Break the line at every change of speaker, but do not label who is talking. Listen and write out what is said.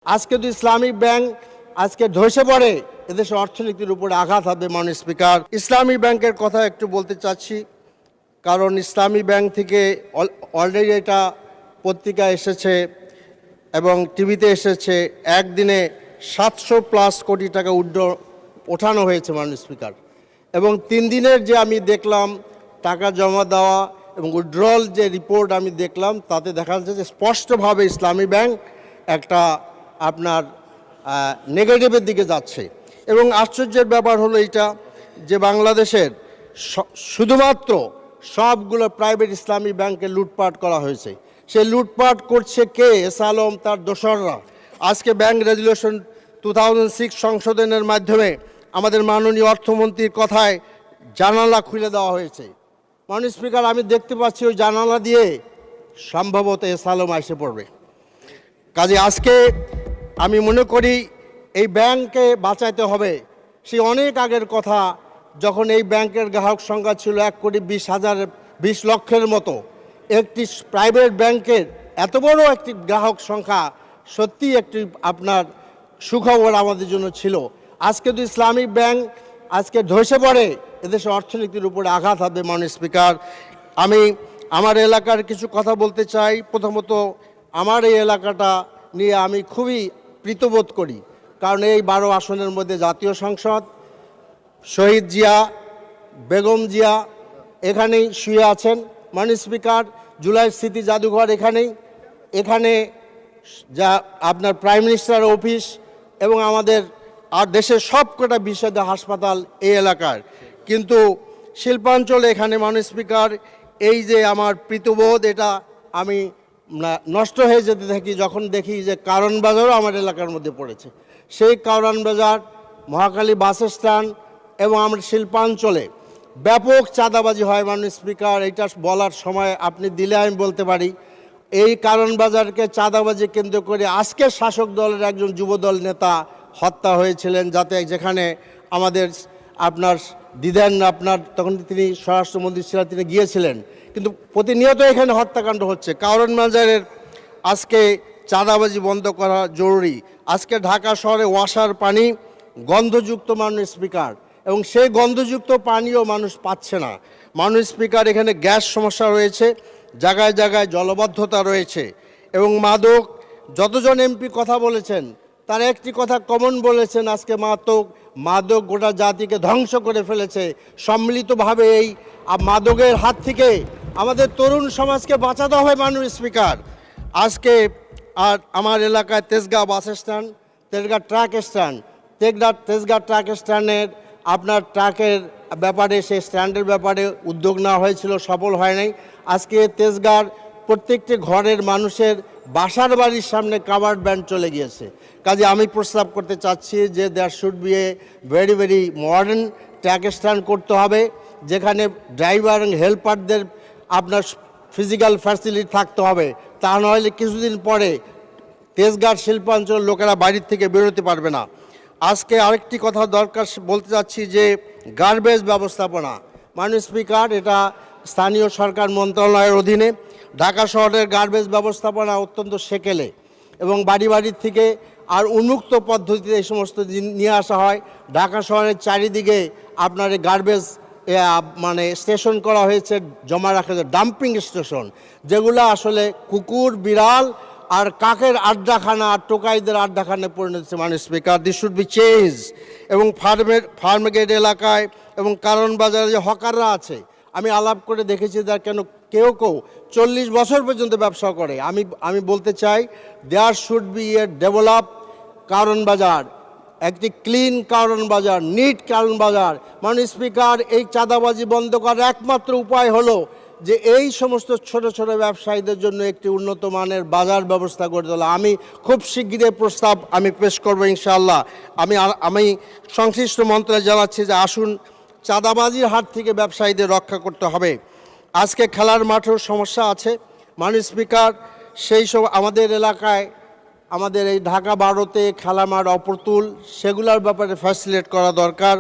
আজকে তো Islamic bank আজকে ধসে পড়ে, এদেশের অর্থনীতির উপরে আঘাত হবে। মাননীয় স্পিকার, ইসলামী ব্যাংকের কথা একটু বলতে চাচ্ছি, কারণ ইসলামী ব্যাংক থেকে অলরেডি এটা পত্রিকায় এসেছে এবং টিভিতে এসেছে, একদিনে 700+ কোটি টাকা ওঠানো হয়েছে মাননীয় স্পিকার। এবং 3 দিনের যে আমি দেখলাম টাকা জমা দেওয়া এবং উইথড্রল যে রিপোর্ট আমি দেখলাম, তাতে দেখা যাচ্ছে যে স্পষ্টভাবে ইসলামী ব্যাংক একটা আপনার নেগেটিভের দিকে যাচ্ছে। এবং আশ্চর্যের ব্যাপার হলো এটা যে বাংলাদেশের শুধুমাত্র সবগুলো প্রাইভেট ইসলামী ব্যাংকে লুটপাট করা হয়েছে। সে লুটপাট করছে কে? এস আলম, তার দোসররা। আজকে ব্যাংক রেজুলেশন 2006 সংশোধনের মাধ্যমে আমাদের মাননীয় অর্থমন্ত্রীর কথায় জানালা খুলে দেওয়া হয়েছে। মাননীয় স্পিকার, আমি দেখতে পাচ্ছি ওই জানালা দিয়ে সম্ভবত এস আলম এসে পড়বে। কাজে আজকে আমি মনে করি এই ব্যাংককে বাঁচাইতে হবে। সেই অনেক আগের কথা, যখন এই ব্যাংকের গ্রাহক সংখ্যা ছিল 1,20,20 লক্ষের মতো। একটি প্রাইভেট ব্যাংকের এত বড় একটি গ্রাহক সংখ্যা সত্যি একটি আপনার সুখবর আমাদের জন্য ছিল। আজকে তো ইসলামিক ব্যাংক আজকে ধসে পড়ে, এদেশের অর্থনীতির উপরে আঘাত হবে। মাননীয় স্পিকার, আমি আমার এলাকার কিছু কথা বলতে চাই। প্রথমত, আমার এই এলাকাটা নিয়ে আমি খুবই প্রীতবোধ করি, কারণ এই 12 আসনের মধ্যে জাতীয় সংসদ, শহীদ জিয়া, বেগম জিয়া এখানেই শুয়ে আছেন। মাননীয় স্পিকার, জুলাই স্মৃতি জাদুঘর এখানে যা আপনার প্রাইম মিনিস্টার অফিস এবং আমাদের আর দেশের সবকটা বিশেষ হাসপাতাল এই এলাকার। কিন্তু শিল্পাঞ্চলে এখানে মাননীয় স্পিকার, এই যে আমার প্রীতবোধ, এটা আমি নষ্ট হয়ে যেতে থাকি যখন দেখি যে কারণ বাজারও আমার এলাকার মধ্যে পড়েছে। সেই কারণ বাজার, মহাখালী বাস স্ট্যান্ড এবং আমার শিল্পাঞ্চলে ব্যাপক চাঁদাবাজি হয়। মাননীয় স্পিকার, এটা বলার সময় আপনি দিলে আমি বলতে পারি। এই কারণ বাজারকে চাঁদাবাজি কেন্দ্র করে আজকে শাসক দলের একজন যুবদল নেতা হত্যা হয়েছিলেন, যেখানে আমাদের আপনার তখন তিনি স্বরাষ্ট্রমন্ত্রী ছিলেন, তিনি গিয়েছিলেন। কিন্তু প্রতিনিয়ত এখানে হত্যাকাণ্ড হচ্ছে। কারণ বাজারের আজকে চাঁদাবাজি বন্ধ করা জরুরি। আজকে ঢাকা শহরে ওয়াসার পানি গন্ধযুক্ত, মাননীয় স্পিকার, এবং সেই গন্ধযুক্ত পানিও মানুষ পাচ্ছে না। মাননীয় স্পিকার, এখানে গ্যাস সমস্যা রয়েছে, জায়গায় জায়গায় জলবদ্ধতা রয়েছে। এবং মাদক, যতজন এমপি কথা বলেছেন তারা একটি কথা কমন বলেছেন, আজকে মাদক গোটা জাতিকে ধ্বংস করে ফেলেছে। সম্মিলিতভাবে এই মাদকের হাত থেকে আমাদের তরুণ সমাজকে বাঁচাতে হবে। মাননীয় স্পিকার, আজকে আর আমার এলাকায় Tejgaon bus stand, Tejgaon truck stand, Tejgaon truck স্ট্যান্ডের আপনার ট্রাকের ব্যাপারে, সেই স্ট্যান্ডের ব্যাপারে উদ্যোগ নেওয়া হয়েছিল, সফল হয় নাই। আজকে তেজগাঁর প্রত্যেকটি ঘরের মানুষের বাসার বাড়ির সামনে কাভার্ড ব্যান্ড চলে গিয়েছে। কাজে আমি প্রস্তাব করতে চাচ্ছি যে there should be a very very modern truck stand করতে হবে, যেখানে ড্রাইভার এবং হেল্পারদের আপনার ফিজিক্যাল ফ্যাসিলিটি থাকতে হবে। তা নইলে কিছুদিন পরে তেজগাঁর শিল্পাঞ্চল লোকেরা বাড়ির থেকে বেরোতে পারবে না। আজকে আরেকটি কথা দরকার বলতে চাচ্ছি যে গার্বেজ ব্যবস্থাপনা। মাননীয় স্পিকার, এটা স্থানীয় সরকার মন্ত্রণালয়ের অধীনে। ঢাকা শহরের গার্বেজ ব্যবস্থাপনা অত্যন্ত সেকেলে এবং বাড়ির থেকে আর উন্মুক্ত পদ্ধতিতে এই সমস্ত নিয়ে আসা হয়। ঢাকা শহরের চারিদিকে আপনার এই গার্বেজ স্টেশন করা হয়েছে, জমা রাখা হয়েছে ডাম্পিং স্টেশন, যেগুলো আসলে কুকুর, বিড়াল আর কাকের আড্ডাখানা আর টোকাইদের আড্ডাখানায় পরিণত হচ্ছে। মাননীয় speaker, this should be change. এবং ফার্মগেট এলাকায় এবং কারণ বাজারে যে হকাররা আছে, আমি আলাপ করে দেখেছি তার কেউ 40 বছর পর্যন্ত ব্যবসা করে। আমি বলতে চাই, there should be a develop কারণ বাজার, একটি ক্লিন কারণ বাজার, নিট কারণ বাজার। মাননীয় স্পিকার, এই চাঁদাবাজি বন্ধ করার একমাত্র উপায় হলো যে এই সমস্ত ছোট ছোট ব্যবসায়ীদের জন্য একটি উন্নত মানের বাজার ব্যবস্থা করে তোলা। আমি খুব শীঘ্রই প্রস্তাব আমি পেশ করবো ইনশাআল্লাহ। আমি সংশ্লিষ্ট মন্ত্রণালয়ে জানাচ্ছি যে আসুন, চাঁদাবাজির হাত থেকে ব্যবসায়ীদের রক্ষা করতে হবে। আজকে খেলার মাঠেও সমস্যা আছে। মাননীয় স্পিকার, সেই সব আমাদের এলাকায়, আমাদের এই ঢাকা 12তে খেলার মাঠ অপ্রতুল, সেগুলোর ব্যাপারে ফ্যাসিলিটেট করা দরকার।